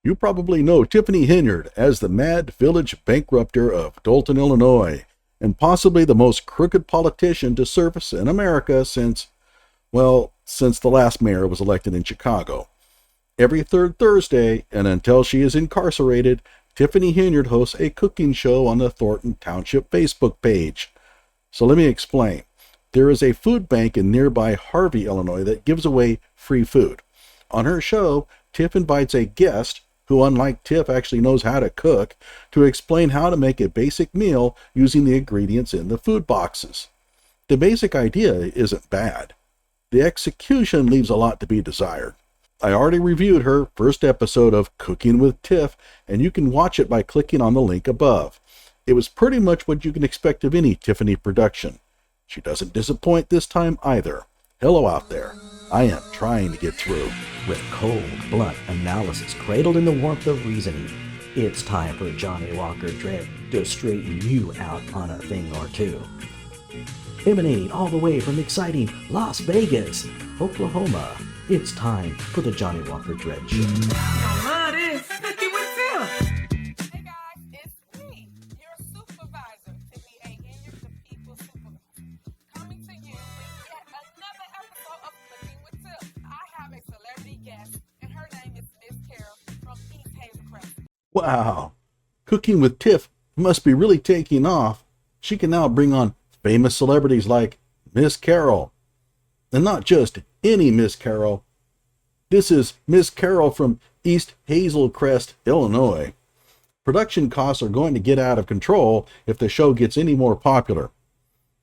You probably know Tiffany Henyard as the Mad Village Bankrupter of Dolton, Illinois, and possibly the most crooked politician to surface in America since the last mayor was elected in Chicago. Every third Thursday, and until she is incarcerated, Tiffany Henyard hosts a cooking show on the Thornton Township Facebook page. So let me explain. There is a food bank in nearby Harvey, Illinois that gives away free food. On her show, Tiff invites a guest, who unlike Tiff actually knows how to cook, to explain how to make a basic meal using the ingredients in the food boxes. The basic idea isn't bad. The execution leaves a lot to be desired. I already reviewed her first episode of Cooking with Tiff, and you can watch it by clicking on the link above. It was pretty much what you can expect of any Tiffany production. She doesn't disappoint this time either. Hello out there. I am trying to get through. With cold, blunt analysis cradled in the warmth of reasoning, it's time for Johnny Walker Dread to straighten you out on a thing or two. Emanating all the way from exciting Las Vegas, Oklahoma, it's time for the Johnny Walker Dread Show. I love this. Hey, what's up? Hey guys, it's me, your supervisor, Tiffany Henyard, the People's Supervisor, coming to you with yet another episode of Cooking with Tiff. I have a celebrity guest, and her name is Miss Carol from East Hazelcrest. Wow. Cooking with Tiff must be really taking off. She can now bring on famous celebrities like Miss Carol. And not just any Miss Carol. This is Miss Carol from East Hazelcrest, Illinois. Production costs are going to get out of control if the show gets any more popular.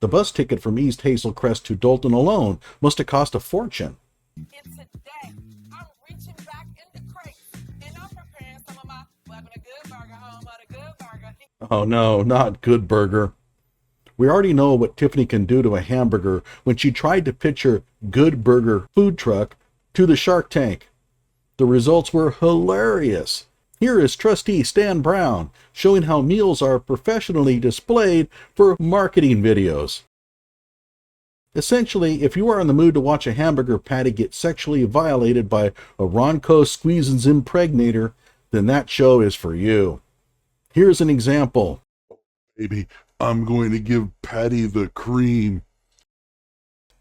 The bus ticket from East Hazelcrest to Dolton alone must have cost a fortune. And today, I'm reaching back in the crates, and I'm preparing some of my welcome to Good Burger, home of the Good Burger. Oh no, not Good Burger. We already know what Tiffany can do to a hamburger when she tried to pitch her Good Burger food truck to the Shark Tank. The results were hilarious. Here is trustee Stan Brown showing how meals are professionally displayed for marketing videos. Essentially, if you are in the mood to watch a hamburger patty get sexually violated by a Ronco Squeezins impregnator, then that show is for you. Here's an example. Baby, I'm going to give Patty the cream.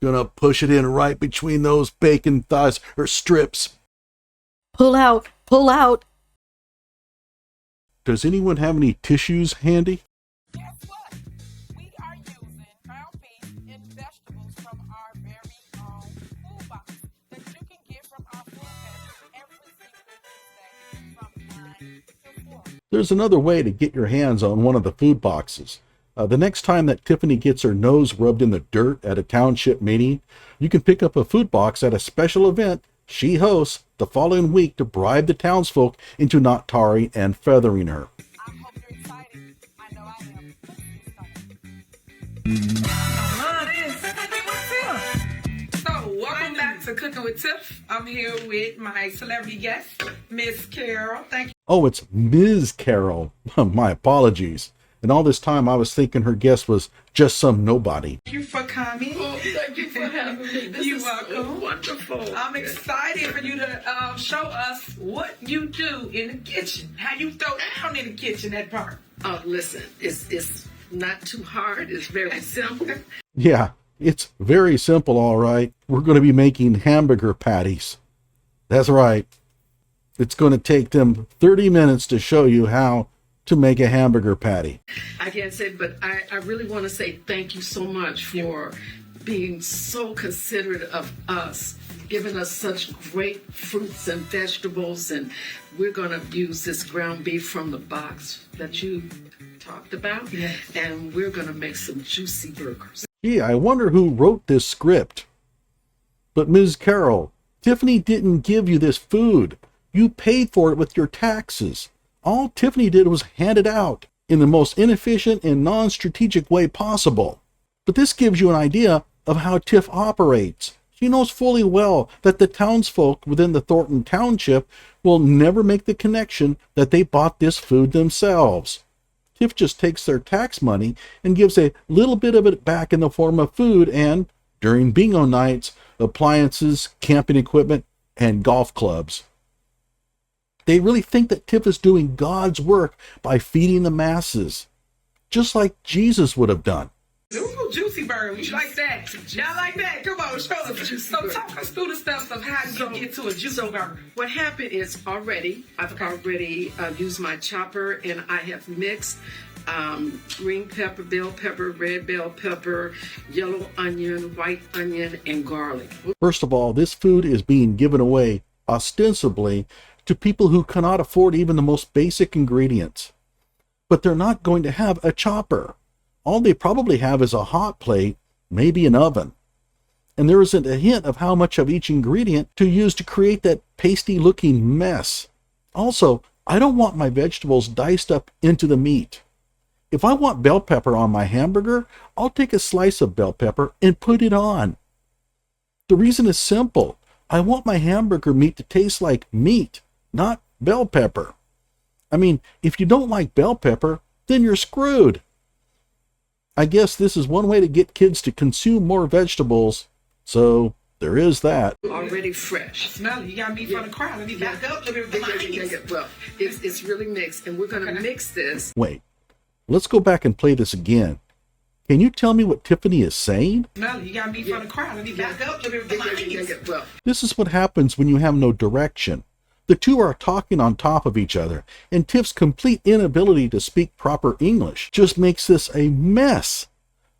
Gonna push it in right between those bacon thighs or strips. Pull out! Pull out! Does anyone have any tissues handy? Guess what? We are using ground beef and vegetables from our very own food box that you can get from our food pantry every single Tuesday from 9 to 4. There's another way to get your hands on one of the food boxes. The next time that Tiffany gets her nose rubbed in the dirt at a township meeting, you can pick up a food box at a special event she hosts the following week to bribe the townsfolk into not tarring and feathering her. I hope you're excited. I know I am. I love this. Hey, what's up? So, welcome back to Cooking with Tiff. I'm here with my celebrity guest, Miss Carol. Thank you. Oh, it's Ms. Carol. My apologies. And all this time I was thinking her guest was just some nobody. Thank you for coming. Oh, thank you for having me. This You're is welcome. wonderful. I'm excited for you to show us what you do in the kitchen. How you throw down in the kitchen, that part. Oh, listen, it's not too hard. It's very simple. Yeah, it's very simple, all right. We're going to be making hamburger patties. That's right. It's going to take them 30 minutes to show you how to make a hamburger patty. I can't say, but I really want to say thank you so much for being so considerate of us, giving us such great fruits and vegetables, and we're going to use this ground beef from the box that you talked about, and we're going to make some juicy burgers. Gee, I wonder who wrote this script. But Ms. Carol, Tiffany didn't give you this food. You paid for it with your taxes. All Tiffany did was hand it out in the most inefficient and non-strategic way possible. But this gives you an idea of how Tiff operates. She knows fully well that the townsfolk within the Thornton Township will never make the connection that they bought this food themselves. Tiff just takes their tax money and gives a little bit of it back in the form of food and, during bingo nights, appliances, camping equipment, and golf clubs. They really think that Tiff is doing God's work by feeding the masses, just like Jesus would have done. Ooh, juicy bird. You like that? Y'all like that? Come on, show us. So talk us through the steps of how you get to a juicy bird. What happened is I've already used my chopper, and I have mixed green pepper, bell pepper, red bell pepper, yellow onion, white onion, and garlic. First of all, this food is being given away ostensibly to people who cannot afford even the most basic ingredients. But they're not going to have a chopper. All they probably have is a hot plate, maybe an oven. And there isn't a hint of how much of each ingredient to use to create that pasty-looking mess. Also, I don't want my vegetables diced up into the meat. If I want bell pepper on my hamburger, I'll take a slice of bell pepper and put it on. The reason is simple. I want my hamburger meat to taste like meat, not bell pepper. I mean, if you don't like bell pepper, then you're screwed. I guess this is one way to get kids to consume more vegetables, so there is that. Already fresh. Smell it. You got meat for the crowd. Let me back up a little bit. Well, it's really mixed, and we're going to mix this. Wait, let's go back and play this again. Can you tell me what Tiffany is saying? Smell it. You got meat for the crowd. Let me back up a little bit. Well, This is what happens when you have no direction. The two are talking on top of each other, and Tiff's complete inability to speak proper English just makes this a mess.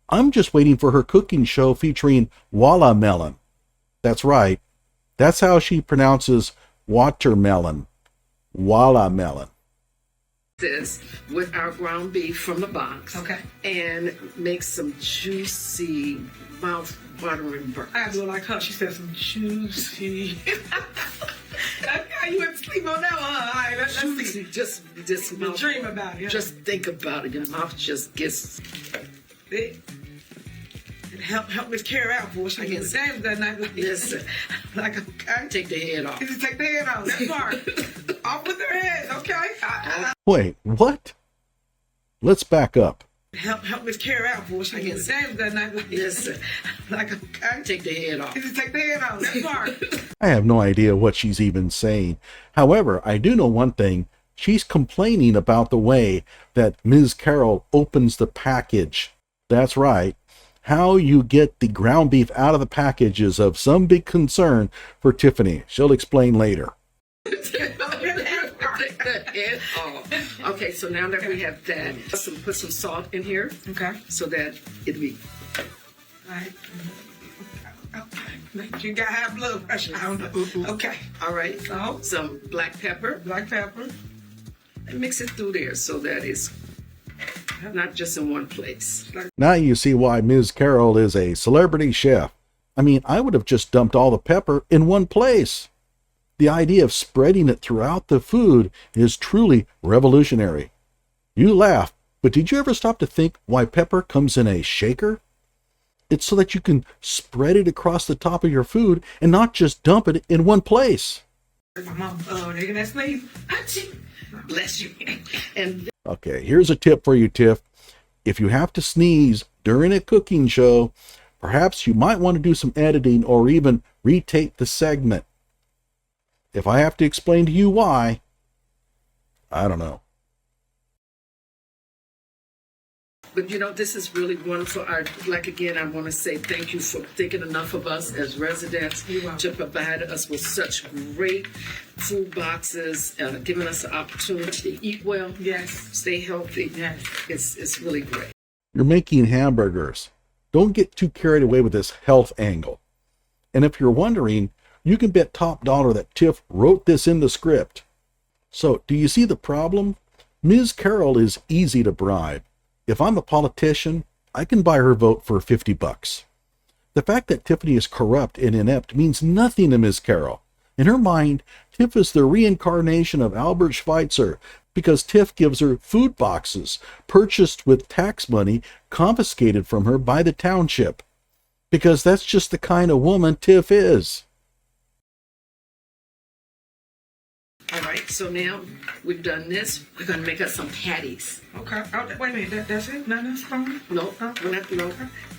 I'm just waiting for her cooking show featuring watermelon. That's right. That's how she pronounces watermelon. Watermelon. this with our ground beef from the box. Okay. And make some juicy, mouth-watering burgers. I do it like her. She said some juicy. You went to sleep on that one, huh? All right, let's see. Just You dream about it. Yeah. Just think about it. Your mouth just gets. It help Miss Carrie out for she gets James that night. Listen. Like, okay. Take the head off. Just take the head off. That's smart. Off with their heads, okay? Wait, what? Let's back up. Help Miss Carrie out for she gets James that night. Listen. Like, okay. Take the head off. Just take the head off. That's smart. I have no idea what she's even saying. However, I do know one thing. She's complaining about the way that Ms. Carroll opens the package. That's right. How you get the ground beef out of the package is of some big concern for Tiffany. She'll explain later. Take the head off. Okay, so now that we have that, put some salt in here. Okay. So that it'll be. All right. You got high blood pressure. I don't know. Okay. All right. So? Some black pepper. Black pepper. And mix it through there so that it's not just in one place. Now you see why Ms. Carroll is a celebrity chef. I mean, I would have just dumped all the pepper in one place. The idea of spreading it throughout the food is truly revolutionary. You laugh, but did you ever stop to think why pepper comes in a shaker? It's so that you can spread it across the top of your food and not just dump it in one place. My mom, taking that sneeze. Bless you. And Okay, here's a tip for you, Tiff. If you have to sneeze during a cooking show, perhaps you might want to do some editing or even retape the segment. If I have to explain to you why, I don't know. But you know, this is really wonderful. Like again, I want to say thank you for thinking enough of us as residents to provide us with such great food boxes, giving us the opportunity to eat well, Yes. stay healthy. Yes. It's really great. You're making hamburgers. Don't get too carried away with this health angle. And if you're wondering, you can bet top dollar that Tiff wrote this in the script. So, do you see the problem? Ms. Carroll is easy to bribe. If I'm a politician, I can buy her vote for $50. The fact that Tiffany is corrupt and inept means nothing to Ms. Carroll. In her mind, Tiff is the reincarnation of Albert Schweitzer because Tiff gives her food boxes purchased with tax money confiscated from her by the township. Because that's just the kind of woman Tiff is. All right, so now we've done this. We're going to make us some patties. Okay. Oh, wait a minute. That's it? That's fine? No,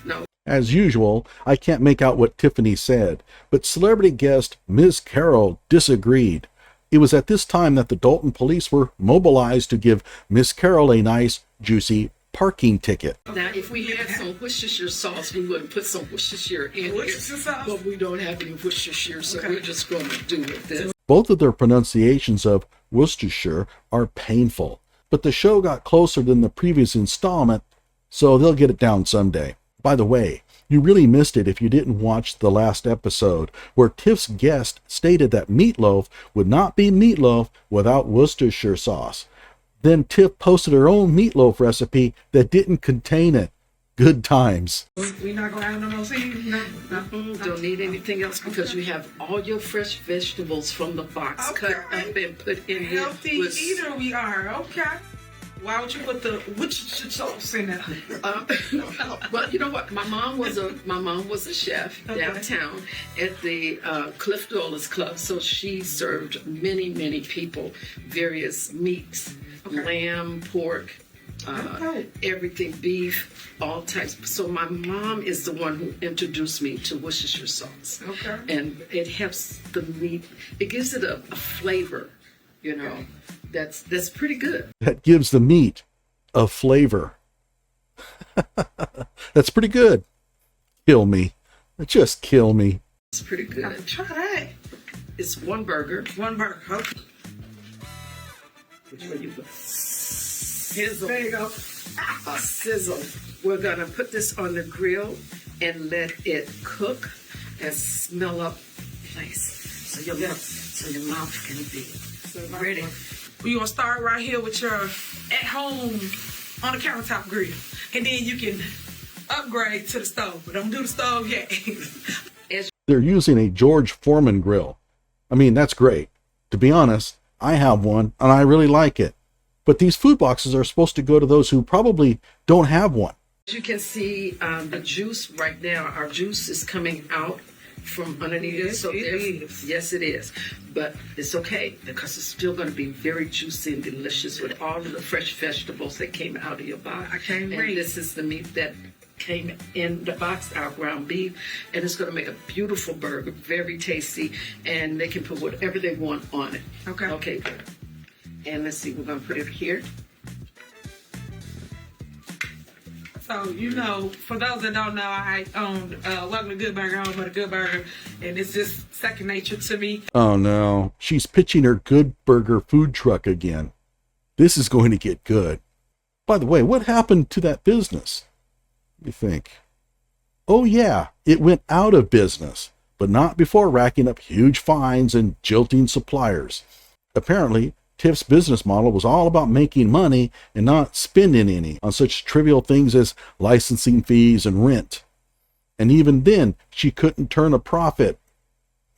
no. As usual, I can't make out what Tiffany said, but celebrity guest Ms. Carroll disagreed. It was at this time that the Dalton police were mobilized to give Miss Carol a nice, juicy parking ticket. Now, if we had some Worcestershire sauce, we would put some Worcestershire in Worcestershire here. sauce? But we don't have any Worcestershire, so we're just going to do it this. Both of their pronunciations of Worcestershire are painful, but the show got closer than the previous installment, so they'll get it down someday. By the way, you really missed it if you didn't watch the last episode, where Tiff's guest stated that meatloaf would not be meatloaf without Worcestershire sauce. Then Tiff posted her own meatloaf recipe that didn't contain it. Good times. We not gonna have no more seasoning. No. Don't need anything else because you have all your fresh vegetables from the box cut up and put in here. Healthy eater we are. Okay. Why would you put the Worcestershire sauce in there? Well, you know what? My mom was a chef downtown at the Cliff Dwellers Club, so she served many people various meats, lamb, pork, everything, beef, all types. So my mom is the one who introduced me to Worcestershire sauce. Okay. And it helps the meat. It gives it a flavor, you know. That's pretty good. That gives the meat a flavor. That's pretty good. Kill me. Just kill me. It's pretty good. Try that. It's one burger. One burger. Okay. Which one you put? Sizzle. There you go. A sizzle. We're gonna put this on the grill and let it cook and smell up nice. So your mouth can be ready. We're gonna start right here with your at-home on the countertop grill, and then you can upgrade to the stove. But don't do the stove yet. They're using a George Foreman grill. I mean, that's great. To be honest, I have one and I really like it. But these food boxes are supposed to go to those who probably don't have one. As you can see, the juice right now, our juice is coming out from underneath it. So yes, it is. But it's okay because it's still going to be very juicy and delicious with all of the fresh vegetables that came out of your box. I can't wait. And this is the meat that came in the box, our ground beef, and it's going to make a beautiful burger, very tasty, and they can put whatever they want on it. Okay. Okay, good. And let's see, we're going to put it here. So, you know, for those that don't know, I own Welcome to Good Burger, home of the Good Burger, and it's just second nature to me. Oh no, she's pitching her Good Burger food truck again. This is going to get good. By the way, what happened to that business? You think? Oh yeah, it went out of business, but not before racking up huge fines and jilting suppliers. Apparently, Tiff's business model was all about making money and not spending any on such trivial things as licensing fees and rent. And even then, she couldn't turn a profit.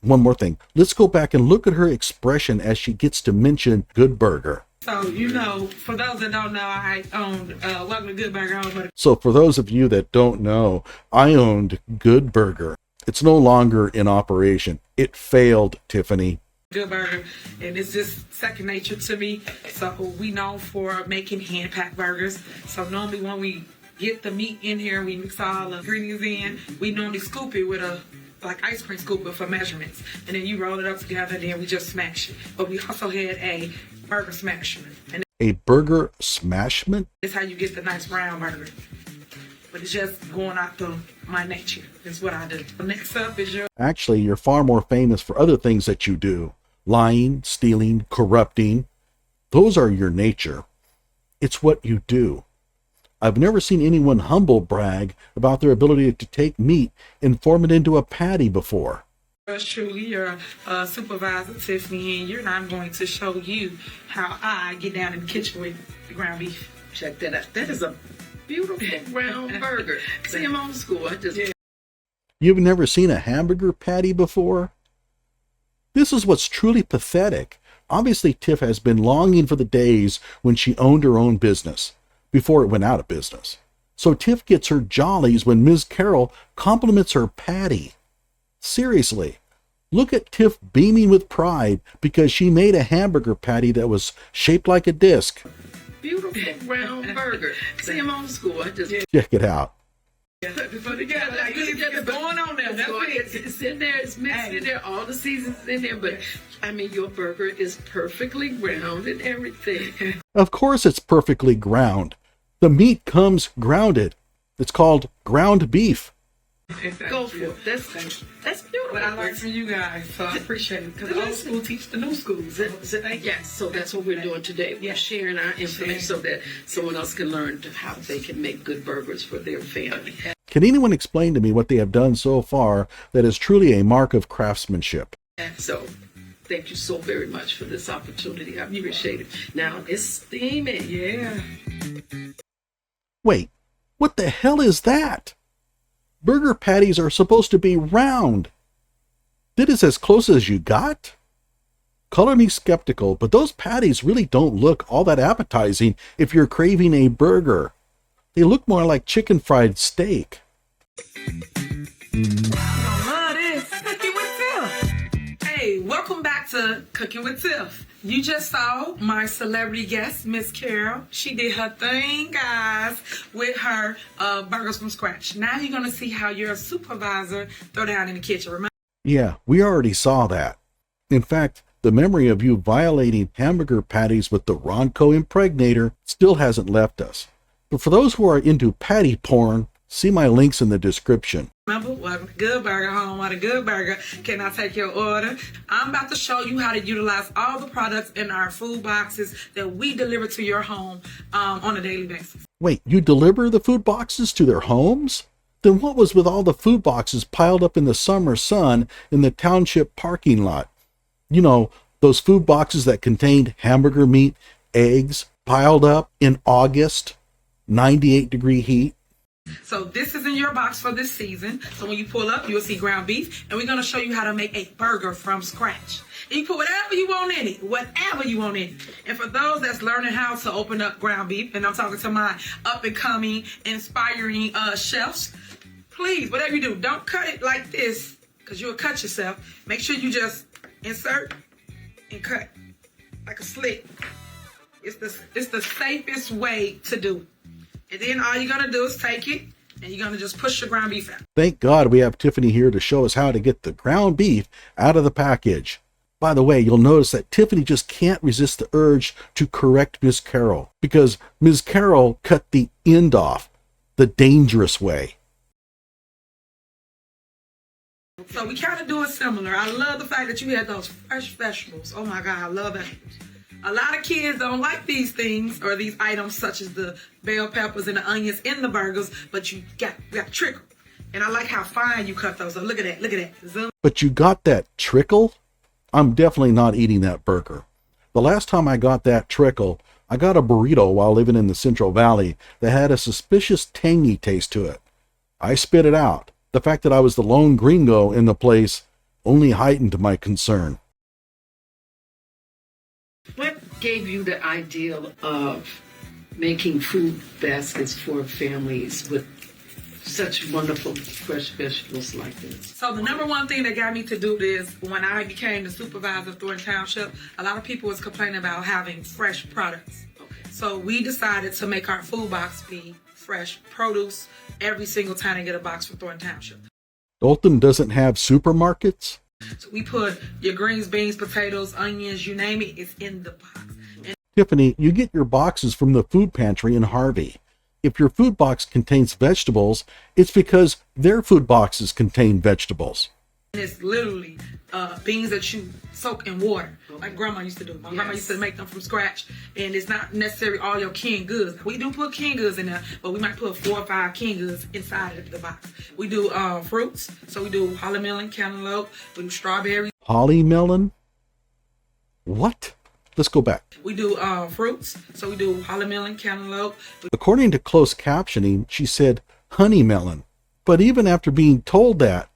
One more thing. Let's go back and look at her expression as she gets to mention Good Burger. So, you know, for those that don't know, I own Welcome to Good Burger, home of the So for those of you that don't know, I owned Good Burger. It's no longer in operation. It failed, Tiffany. Good Burger, and it's just second nature to me. So we known for making hand-packed burgers. So normally when we get the meat in here, we mix all the ingredients in. We normally scoop it with a ice cream scooper for measurements, and then you roll it up together. And then we just smash it. But we also had a burger smasher, and A burger smashment? that's how you get the nice brown burger. But it's just going after my nature. Is what I do. Next up is your Actually, you're far more famous for other things that you do. Lying, stealing, corrupting. Those are your nature. It's what you do. I've never seen anyone humble brag about their ability to take meat and form it into a patty before. yours truly, your supervisor, Tiffany Henyard, and I'm going to show you how I get down in the kitchen with the ground beef. Check that out. That is a beautiful round burger. See, I'm old school. You've never seen a hamburger patty before? This is what's truly pathetic. Obviously, Tiff has been longing for the days when she owned her own business, before it went out of business. So Tiff gets her jollies when Ms. Carol compliments her patty. Seriously, look at Tiff beaming with pride because she made a hamburger patty that was shaped like a disc. Beautiful round burger. See, I'm old school. Check it out. Put it together. Like, it's going on there. That's it. It's in there. It's mixed in there. All the seasons in there. But I mean, your burger is perfectly ground and everything. Of course it's perfectly ground. The meat comes grounded. It's called ground beef. Go for it. That's beautiful. But I learned from you guys, so I appreciate it. Because the old school teach the new schools. Yes, so that's what we're doing today. We're sharing our information so that someone else can learn how they can make good burgers for their family. Can anyone explain to me what they have done so far that is truly a mark of craftsmanship? So, thank you so very much for this opportunity. I appreciate it. Now, it's steaming. Yeah. Wait, what the hell is that? Burger patties are supposed to be round. That is as close as you got? Color me skeptical, but those patties really don't look all that appetizing if you're craving a burger. They look more like chicken fried steak. I love this. Cooking with Tiff. Hey, welcome back to Cooking with Tiff. You just saw my celebrity guest, Miss Carol. She did her thing, guys, with her burgers from scratch. Now you're going to see how your supervisor throw down in the kitchen. Remember? Yeah, we already saw that. In fact, the memory of you violating hamburger patties with the Ronco impregnator still hasn't left us. But for those who are into patty porn, see my links in the description. Remember, welcome to Good Burger, home of the Good Burger. Can I take your order? I'm about to show you how to utilize all the products in our food boxes that we deliver to your home on a daily basis. Wait, you deliver the food boxes to their homes? Then what was with all the food boxes piled up in the summer sun in the township parking lot? You know, those food boxes that contained hamburger meat, eggs, piled up in August, 98-degree heat. So this is in your box for this season. So when you pull up, you'll see ground beef. And we're going to show you how to make a burger from scratch. And you put whatever you want in it. Whatever you want in it. And for those that's learning how to open up ground beef, and I'm talking to my up-and-coming, inspiring chefs, please, whatever you do, don't cut it like this, because you'll cut yourself. Make sure you just insert and cut like a slit. It's the safest way to do it. And then all you're going to do is take it, and you're going to just push your ground beef out. Thank God we have Tiffany here to show us how to get the ground beef out of the package. By the way, you'll notice that Tiffany just can't resist the urge to correct Miss Carol, because Ms. Carol cut the end off the dangerous way. So we kind of do it similar. I love the fact that you had those fresh vegetables. Oh my God, I love vegetables. A lot of kids don't like these things or these items such as the bell peppers and the onions in the burgers, but you got trickle. And I like how fine you cut those. So look at that, look at that. Zoom. But you got that trickle? I'm definitely not eating that burger. The last time I got that trickle, I got a burrito while living in the Central Valley that had a suspicious tangy taste to it. I spit it out. The fact that I was the lone gringo in the place only heightened my concern. What gave you the idea of making food baskets for families with such wonderful fresh vegetables like this? So the number one thing that got me to do this, when I became the supervisor of Thornton Township, a lot of people was complaining about having fresh products. So we decided to make our food box be fresh produce every single time they get a box from Thornton Township. Dalton doesn't have supermarkets? So we put your greens, beans, potatoes, onions, you name it, it's in the box. And Tiffany, you get your boxes from the food pantry in Harvey. If your food box contains vegetables, it's because their food boxes contain vegetables. it's literally beans that you soak in water, like Grandma used to do. My grandma used to make them from scratch, and it's not necessarily all your canned goods. We do put canned goods in there, but we might put 4 or 5 canned goods inside of the box. We do fruits, so we do holly melon, cantaloupe, we do strawberry. Holly melon? What? Let's go back. We do fruits, so we do holly melon, cantaloupe. According to closed captioning, she said honey melon. But even after being told that,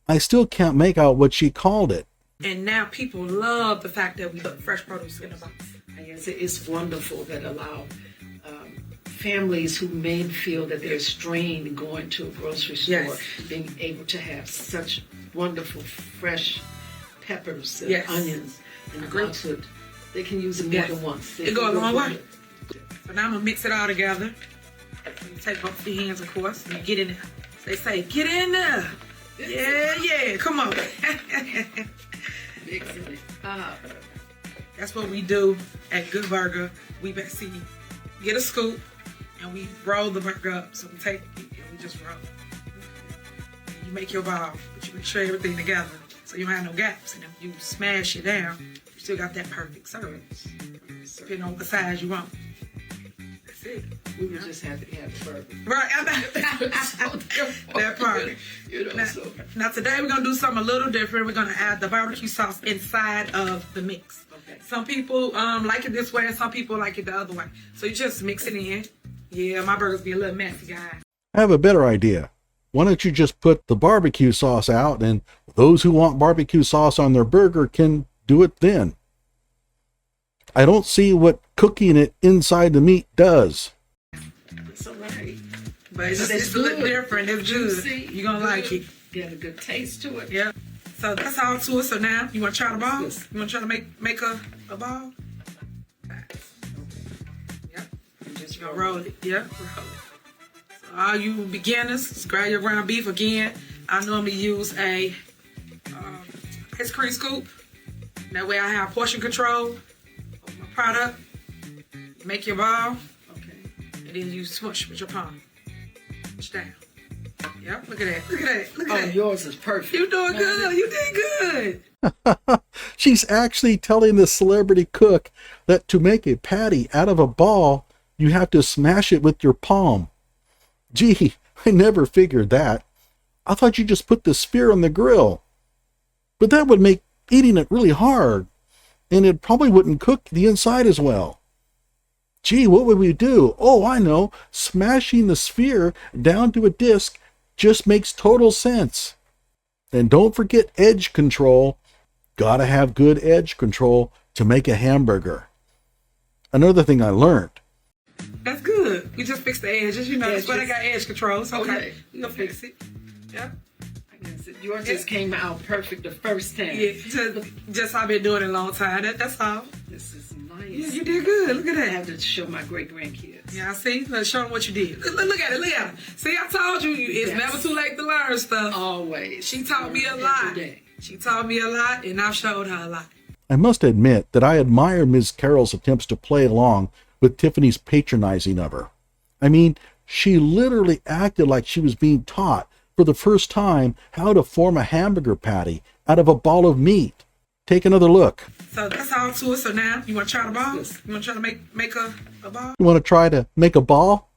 I still can't make out what she called it. And now people love the fact that we put fresh produce in the box. Yes, it's wonderful that allow families who may feel that they're strained going to a grocery store, being able to have such wonderful fresh peppers and onions and grapes. They can use it more than once. It goes a long way. So now I'm going to mix it all together. You take both your hands, of course, and you get in there. They say, get in there. Yeah, come on. Mixing it up. That's what we do at Good Burger. We basically get a scoop and we roll the burger up. So we take it and we just roll it. And you make your ball, but you make sure everything together so you don't have no gaps. And if you smash it down, you still got that perfect service. Depending on what size you want. That's it. We would just have to have the burger. Right, that part. You know, Now today we're gonna do something a little different. We're gonna add the barbecue sauce inside of the mix. Okay. Some people like it this way, and some people like it the other way. So you just mix it in. Yeah, my burgers be a little messy, guys. I have a better idea. Why don't you just put the barbecue sauce out, and those who want barbecue sauce on their burger can do it then. I don't see what cooking it inside the meat does. it's all right. But it's a little different. It's good. Juicy, You're gonna like it. Get a good taste to it. Yeah. So that's all to it. So now you wanna try the ball? Yes. You wanna try to make a ball? Yep. Just You're gonna roll it. Yep. Roll it. So all you beginners, grab your ground beef again. I normally use a ice cream scoop. That way I have portion control of my product. Make your ball, Okay. and then you swoosh with your palm. Push down. Yep, look at that. Look at that. Look at Oh, that. yours is perfect. You doing good. You did good. She's actually telling the celebrity cook that to make a patty out of a ball, you have to smash it with your palm. Gee, I never figured that. I thought you just put the sphere on the grill. But that would make eating it really hard, and it probably wouldn't cook the inside as well. Gee, what would we do? Oh, I know. Smashing the sphere down to a disc just makes total sense. And don't forget edge control. Gotta have good edge control to make a hamburger. Another thing I learned. That's good. We just fixed the edges. You know, that's why they got edge controls. Okay. Okay. We gonna fix it. Yeah. Yes, yours just came out perfect the first time. Yeah. Just I've been doing it a long time. That's all. This is nice. Yeah, you did good. Look at I that. have to show my great grandkids. Yeah, I see. Let's show them what you did. Look at it. Look at it. See, I told you, it's Yes. never too late to learn stuff. Always. She taught me a Every lot. day. She taught me a lot, and I've showed her a lot. I must admit that I admire Ms. Carroll's attempts to play along with Tiffany's patronizing of her. I mean, she literally acted like she was being taught for the first time how to form a hamburger patty out of a ball of meat. Take another look. So that's all to it. So now, you want to try the ball? Yes. You want to try to make a ball? You want to try to make a ball?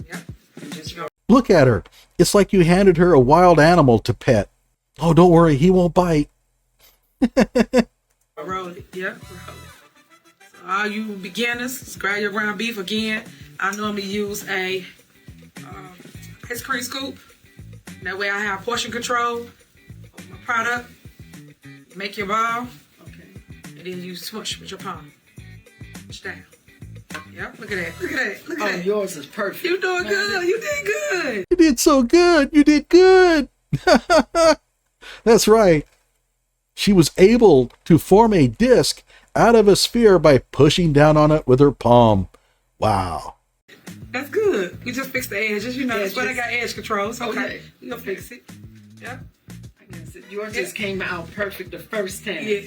Yep. Just go. Look at her. It's like you handed her a wild animal to pet. Oh, don't worry, he won't bite. Roll it. Yep. Roll it. So all you beginners, grab your ground beef again. I normally use a ice cream scoop. That way I have portion control of my product. Make your ball, Okay. and then you swoosh with your palm. Push down. Yep. Look at that. Look at that. Look at Oh, that. yours is perfect. You doing good. You did good. You did so good. You did good. That's right. She was able to form a disc out of a sphere by pushing down on it with her palm. Wow. That's good. We just fixed the edges. You know, that's why they Edges. got edge controls. Okay. Okay. We gonna fix it. Yep. Yes, yours just came out perfect the first time. Yeah.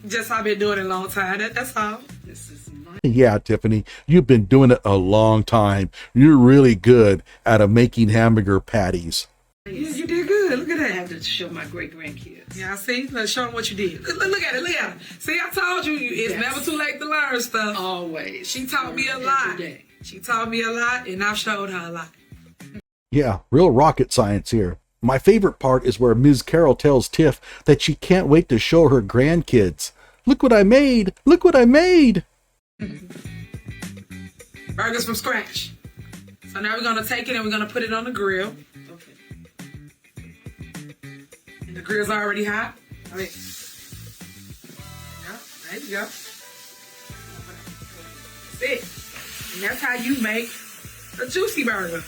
Just I've been doing it a long time. That's all. This is nice. Yeah, Tiffany, you've been doing it a long time. You're really good at making hamburger patties. Yeah, you did good. Look at I that. have to show my great grandkids. Yeah, I see. Let's show them what you did. Look at it. Look at it. See, I told you, it's Yes. never too late to learn stuff. Always. She taught me a Every lot. day. She taught me a lot, and I've showed her a lot. Yeah, real rocket science here. My favorite part is where Ms. Carroll tells Tiff that she can't wait to show her grandkids. Look what I made! Look what I made! Burgers from scratch. So now we're gonna take it and we're gonna put it on the grill. Okay. And the grill's already hot. I mean, yeah, there you go. That's it. And that's how you make a juicy burger.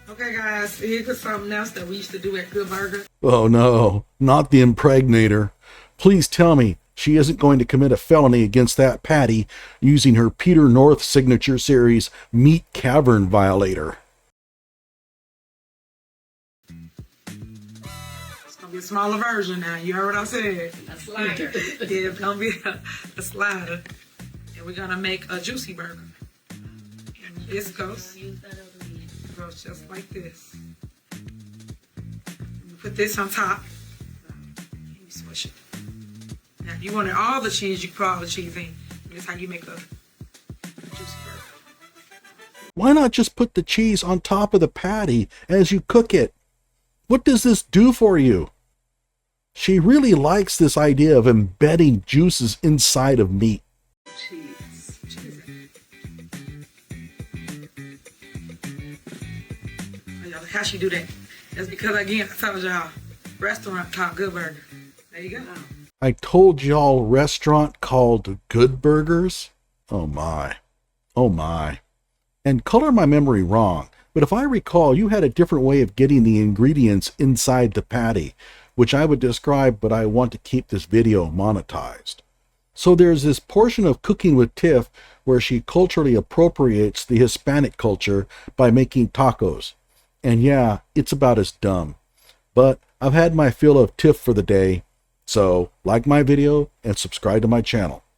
Okay, guys, here's something else that we used to do at Good Burger. Oh no, not the impregnator. Please tell me she isn't going to commit a felony against that patty using her Peter North signature series meat cavern violator. It's gonna be a smaller version now. You heard what I said. A slider. Yeah, it's gonna be a slider. And we're gonna make a juicy burger. And this goes just like this. Put this on top. Let me swish it. Now, if you wanted all the cheese, you can put all the cheese in. That's how you make a juicy burger. Why not just put the cheese on top of the patty as you cook it? What does this do for you? She really likes this idea of embedding juices inside of meat. Cheese. How she do that? That's because, again, I told y'all, restaurant called Good Burger. There you go. I told y'all restaurant called Good Burgers? Oh my. Oh my. And color my memory wrong, but if I recall, you had a different way of getting the ingredients inside the patty, which I would describe, but I want to keep this video monetized. So there's this portion of Cooking with Tiff where she culturally appropriates the Hispanic culture by making tacos. And yeah, it's about as dumb. But I've had my fill of Tiff for the day, so like my video and subscribe to my channel.